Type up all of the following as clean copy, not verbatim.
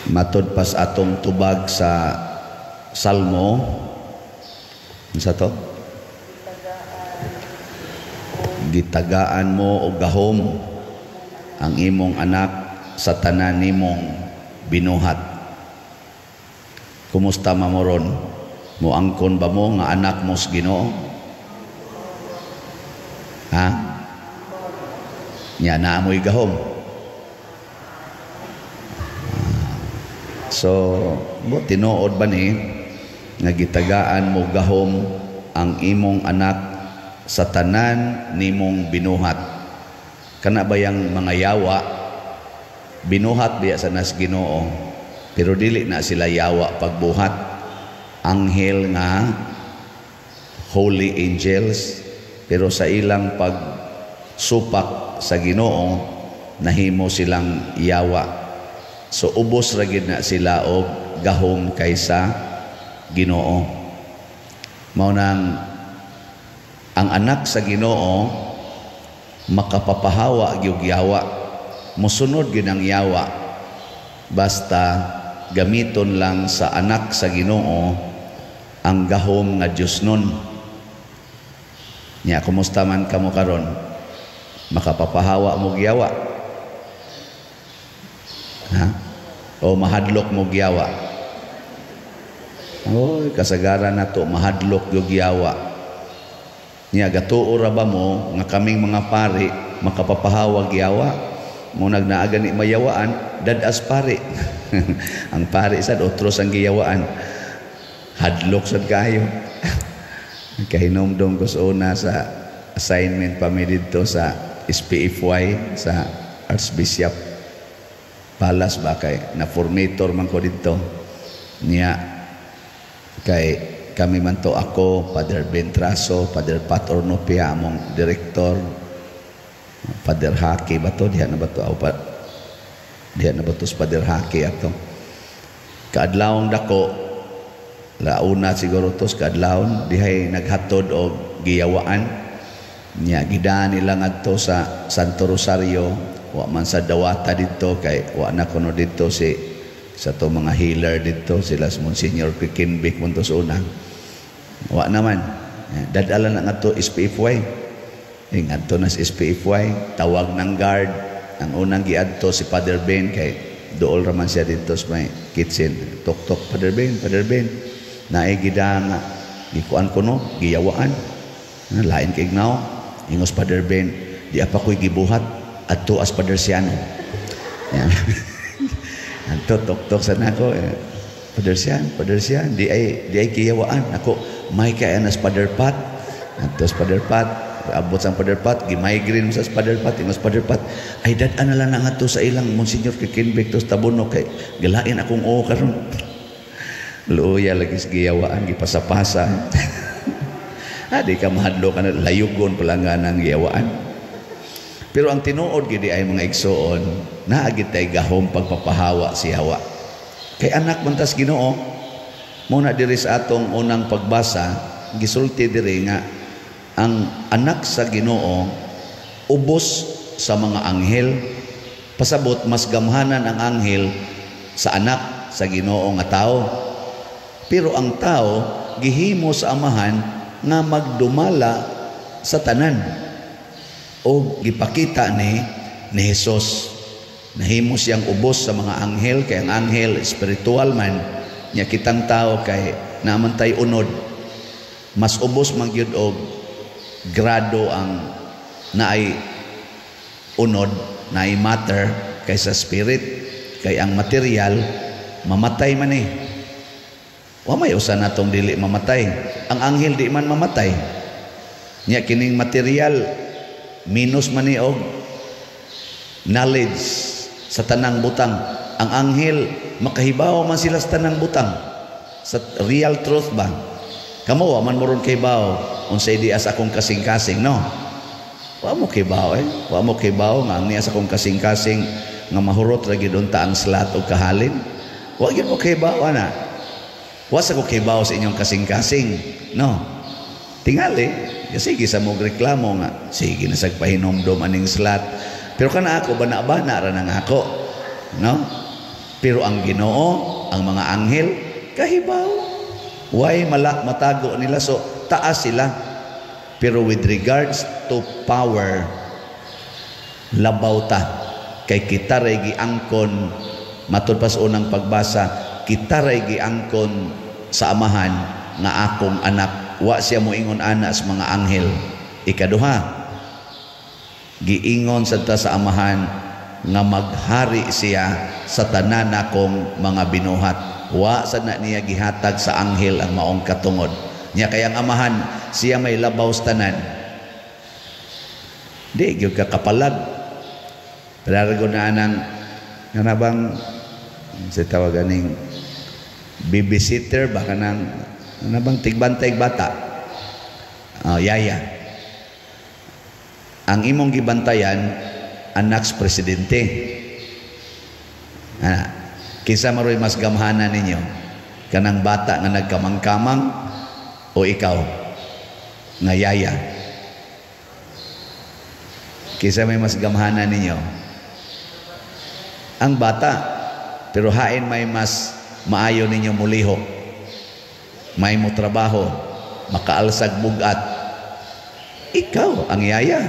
Matod pas atong tubag sa Salmo, unsa to? Gitagaan mo og gahom ang imong anak sa tanan nimong binuhat. Kumusta mamoron? Muangkon ba mo nga anak mo sa Ginoo? Ha? Nya na amoy gahom. So, tinuod ba ni nga gitagaan mo gahom ang imong anak sa tanan nimong binuhat? Kana ba yang mga yawa binuhat biya sa nas Ginoo, pero dili na sila yawa pagbuhat. Anghel nga, holy angels, pero sa ilang pagsupak sa Ginoo nahimo silang yawa. So ubos ra gid na sila og gahom kaysa Ginoo. Mao nang ang anak sa Ginoo makapapahawa gyud yawa, mosunod gyud ang yawa, basta gamiton lang sa anak sa Ginoo ang gahom nga Dios nun. Nya kumusta man kamo karon? Makapapahawa mo yawa? Ha? O mahadlok mo giyawa? Oy, kasagaran na to, mahadlok yung giyawa. Niya, gatuo ra ba mo nga kaming mga pari makapapahawag giyawa? Mo nagnaaga ni mayawaan, dadas pari. Ang pari sad otros ang giyawaan. Hadlok sad kayo. Kahinomdom ko sa una sa assignment pa mi dito sa SPFY sa Archbishop Palas ba kay na formator man ko dito niya kay kami man to, ako, Father Bentraso, Father Pat Ornopia among director, Father Haki ba to, diha na ba to, diha na ba to Father Haki ato kaadlawon dako launa siguro to kaadlawon dihay naghatod og giyawaan niya, gidaan nila ngadto sa Santo Rosario. Wa man sa dawata dito kay wa na kuno dito si sa to mga healer dito sila Monsignor Kikinbik mo to sa una. Wa naman dadala na nga to SPFY. Ngadto na sa SPFY, tawag ng guard. Ang unang giadto si Father Ben kay dool ra man siya dito sa may kitchen. Tok-tok, Father Ben, Father Ben. Naay gidang gikuan kuno giyawaan. Lain kay ignaw. Ingos Father Ben, di apa ko'y gibuhat adto as Padre Siano. Yan. Adto tok-tok sa nako Padre Sian, di ay kiyawaan. Ako may kaya na sa Padre Pat. Adto sa Padre Pat, abot sa Padre Pat, gi-migraine sa Padre Pat, ingos Padre Pat. Ay dad-an na lang nga to sa ilang Monsignor Kikinbek to sa tabuno kay galain akong oo karon. Luya lagi sa giyawaan, gipasa-pasa. Di ka mahadlo ka na layugon pala nga ng giyawaan. Pero ang tinuod gidi ay mga igsoon, naagit tay gahom pagpapahawa si Hawa. Kay anak man tas Ginoo, muna diri sa atong unang pagbasa, gisulti diri nga ang anak sa Ginoo ubos sa mga anghel. Pasabot mas gamhanan ang anghel sa anak sa Ginoo nga tao. Pero ang tao gihimo sa amahan nga magdumala sa tanan. O gipakita ni Hesus, nahimo siyang ubos sa mga anghel, kay ang anghel spiritual man nya, kitang tao kay naman tay unod, mas ubos man gyud og grado ang naay unod, naay matter kaysa spirit. Kay ang material mamatay man eh. Wa may usa natong dili mamatay. Ang anghel di man mamatay. Nya kining material minus man ni og knowledge sa tanang butang. Ang anghel makahibaw man sila sa tanang butang, sa real truth ba. Kamo wa man moron kahibaw unsay di as akong kasing-kasing, no? Wa mo kahibaw wa mo kahibaw nga niya sa akong kasing-kasing nga mahurot ra gid unta ang slat o kahalin. Wa gyud mo kahibaw ana. Wa sa ko kahibaw sa inyong kasing-kasing, no? Tingali sige sa mong reklamo nga, sige na sagpahinomdom aning slat. Pero kana ako, bana-bana ra nang ako. No? Pero ang Ginoo, ang mga anghel, kahibaw. Why matago nila? So, taas sila. Pero with regards to power, labaw ta. Kay kita ray giangkon, matud pa sa unang pagbasa, kita ray giangkon sa amahan nga akong anak. Wa siya moingon ana sa mga anghel. Ikaduha, giingon sa amahan nga maghari siya sa tanan akong mga binuhat. Wa sa na niya gihatag sa anghel ang maong katungod. Nya kayang amahan, siya may labaw sa tanan. Di gyud ka kapalag. Pero na nang bang sa tawagan ning babysitter baka nang bang tigbantay bata. Yaya. Ang imong gibantayan anak sa presidente. Kinsa maroy mas gamhanan ninyo? Kanang bata nga nagkamang-kamang o ikaw nga yaya? Kinsa may mas gamhanan ninyo? Ang bata. Pero hain may mas maayo ninyo mulihok. May mo trabaho, makaalsag bugat. Ikaw ang yaya.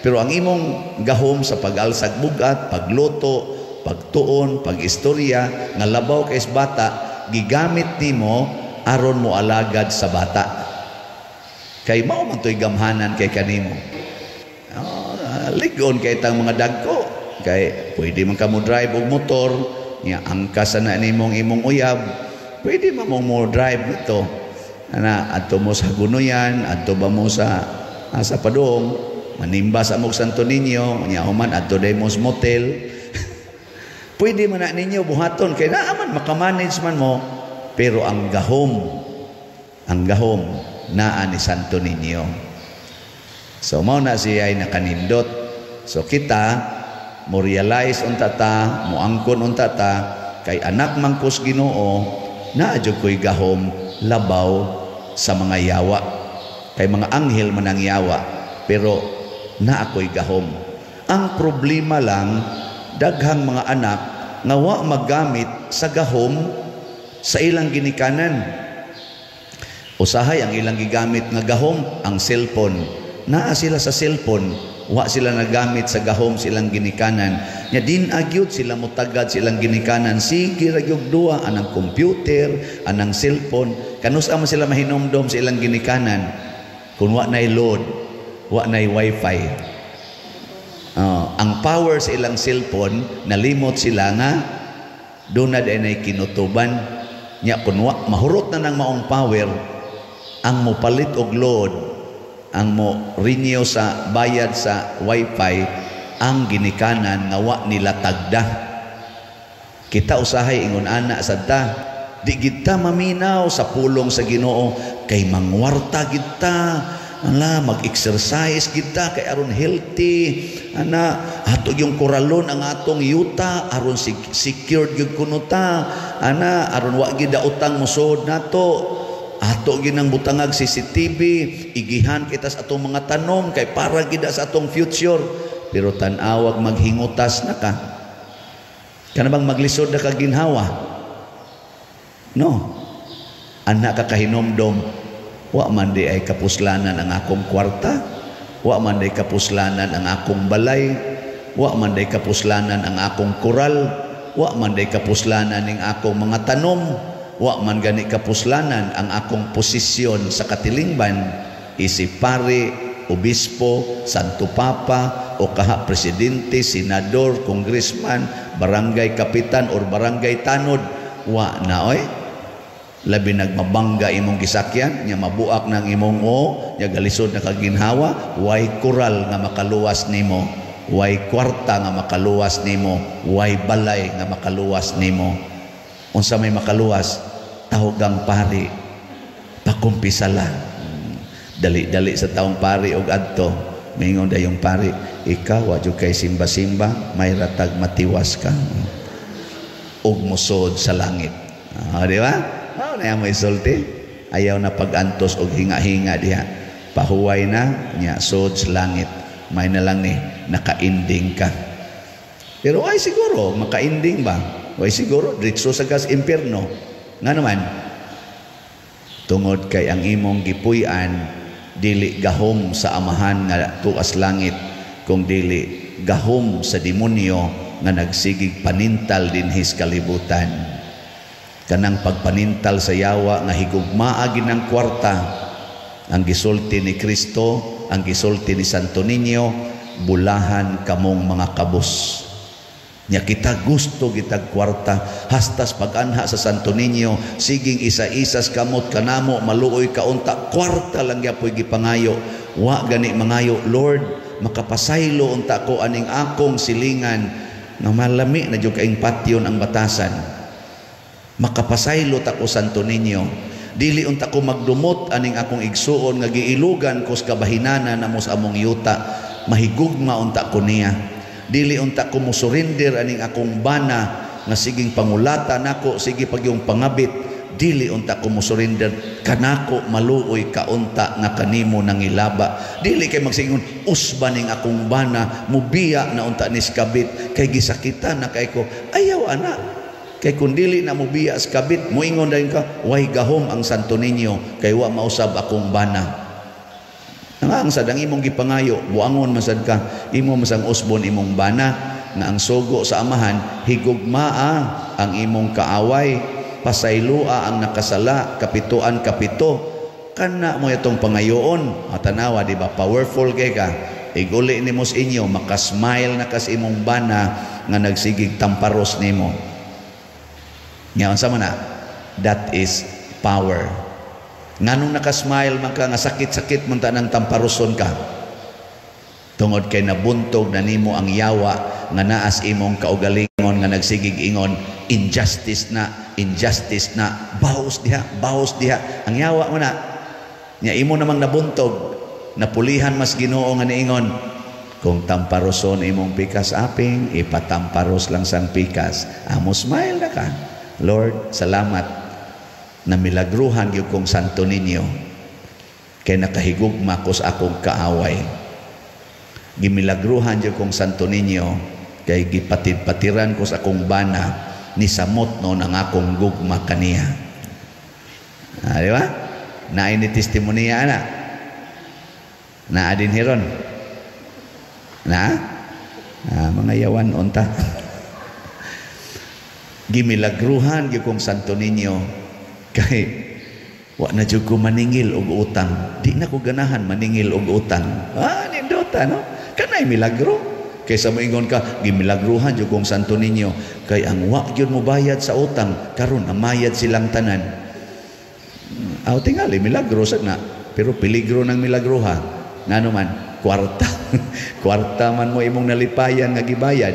Pero ang imong gahom sa pag-alsag bugat, pagluto, pagtuon, pag-istorya, nga labaw kay bata, gigamit nimo aron mo alagad sa bata. Kay mao man to'y gamhanan kay kanimo. Ligon kay tang mga dagko. Kay pwede man ka mo drive og motor, nya angkas na nimong imong uyab, pwede man mo drive nito. Adto mo sa Gunuyan, adto ba mo sa Padong, manimba sa Mog Santo Niño, nya human adto Demos Motel. Pwede man na ninyo buhaton kay naaman makamanage man mo, pero ang gahom naa ni Santo Niño. So mao na siya ay nakanindot. So kita mo realize unta ta, mo angkon unta ta kay anak mangkos Ginoo, naa jud koy gahom labaw sa mga yawa. Kay mga anghel man ang yawa, pero na ako'y gahom. Ang problema lang, daghang mga anak nga wa maggamit sa gahom sa ilang ginikanan. Usahay ang ilang gigamit nga gahom, ang cellphone. Naa sila sa cellphone, wa sila nagamit sa gahom silang ginikanan. Nya din agyud sila mutagad silang ginikanan. Sige ra gyud duwa anang computer, anang cellphone. Kanus-a man sila mahinomdom sa ilang ginikanan. Kung wa nay load, wa nay wifi. Ang power sa ilang cellphone, nalimot sila nga doon na din ay kinutuban. Nya kung mahurot na ng maong power, ang mo palit og load, ang mo renew sa bayad sa wifi, ang ginikanan nga wa nila tagda. Kita usahay ingon ana sadta, di kita maminaw sa pulong sa Ginoo kay mangwarta kita. Mag-exercise kita kay aron healthy. Ato yung koralon ang atong yuta aron secured gyud kuno ta. Aron wa gid utang musod nato. Ato ginang butangag CCTV, igihan kita sa atong mga tanom kay para gid sa atong future. Pero tan-awag maghingutas na ka. Kana bang maglisod na ka ginhawa? No. Anak ka kahinomdom, wa man di ay kapuslanan ang akong kwarta, wa man di kapuslanan ang akong balay, wa man di kapuslanan ang akong koral, wa man di kapuslanan ning akong mga tanom, wa man gani kapuslanan ang akong posisyon sa katilingban, isip pare, obispo, santo papa, o kaha presidente, senador, congressman, barangay kapitan or barangay tanod. Wa na oy. Labi nagmabangga imong gisakyan, nya mabuak ng imong nya galisod na kaginhawa, way koral nga makaluwas nimo, way kwarta nga makaluwas nimo, way balay nga makaluwas nimo. Unsa may makaluwas? Tahogang pari, pakumpisala. Dali-dali sa taong pari og adto, mingon dayong pari, ikaw wa jud kay simba-simba, may ratag matiwas ka. Og musod sa langit. Di ba? Na mo isulti, ayaw na pag-antos og hinga-hinga diha. Pahuway na nya sod sa langit. May na lang ni naka-ending ka. Pero ay siguro maka-ending ba? Way siguro diretso sa gas impyerno. Nga naman, tungod kay ang imong gipuy-an dili gahom sa amahan nga tuas langit, kung dili gahom sa demonyo nga nagsigig panintal dinhis kalibutan. Kanang pagpanintal sa yawa nga higugmaa ginang kwarta, ang gisulti ni Kristo, ang gisulti ni Santo Niño, bulahan kamong mga kabus. Nya kita gusto gitag kwarta, hastas pag-anha sa Santo Niño, siging isa-isas kamot kanamo, maluoy kaunta, kwarta lang yapoy gipangayo. Wa gani mangayo, Lord, makapasaylo unta ko aning akong silingan, nga malami na jud kaing patyon ang batasan. Makapasaylo ta ko Santo Niño, dili unta ko magdumot aning akong igsuon nga giilugan ko sa kabahinana namo sa among yuta, mahigugma unta ko niya. Dili unta ko musurinder aning akong bana nga siging pangulata nako, sige pag yung pangabit, dili unta ko musurinder kanako, maluoy kaunta nga kanimo nangilaba. Dili kay magsingon usba ning akong bana, mubiya na unta ni skabit, kay gisakitan na kay ko, ayaw ana. Kay kung dili na mubiya sa kabit, muingon din ka, way gahom ang Santo Niño, kay wa mausab akong bana. Ang sad ang imong gipangayo, buangon masad ka, imo masang usbon imong bana, nga ang sugo sa amahan, higugmaa ang imong kaaway, pasaylua ang nakasala, kapituan kapito, kana mo itong pangayoon. Tanawa, di ba, powerful kay ka, iguli ni mos inyo, makasmile na kas imong bana, nga nagsigig tamparos nimo. Ngayon sa mana, that is power. Nganong nakasmile man ka, nga sakit-sakit man ta ng tamparoson ka, tungod kay nabuntog na nimo ang yawa nga naas imong kaugalingon nga nagsigig ingon, injustice na, bahos diha, ang yawa mo na, nya imo namang nabuntog, napulihan mas Ginoo nga niingon, kung tamparoson imong pikas aping, ipatamparos lang sang pikas, amo smile na ka, Lord, salamat, na milagruhan yung kong Santo Niño, kay nakahigugma ko sa akong kaaway. Gimilagruhan yung kong Santo Niño, kay gipatid-patiran ko sa akong bana, ni samot no ng akong gugma kaniya. Di ba? Naay ni testimonya na. Naadin hiron. Mga yawan unta. Gimilagruhan yung kong Santo Niño, kay wa na jud ko maningil og utang, di na ko ganahan maningil og utang. Nindota no, kanay milagro. Kaysa moingon ka, gimilagruhan jud kong Santo Niño, kay ang wa gyud mo bayad sa utang, karon amayad silang tanan. Tingali milagro sad na, pero peligro ng milagruha. Ngano man, kwarta. Kwarta man mo imong nalipayan nga gibayad.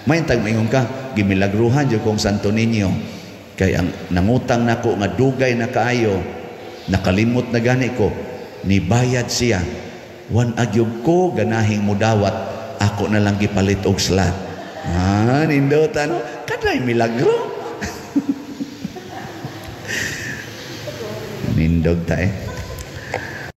Maintag moingon ka, gimilagruhan jud kong Santo Niño, kay ang nangutang nako nga dugay na kaayo, nakalimot na gani ko, nibayad siya, wan agyog ko ganahing mudawat, ako na lang gipalit og slat. Nindota no, kanay milagro. Nindog ta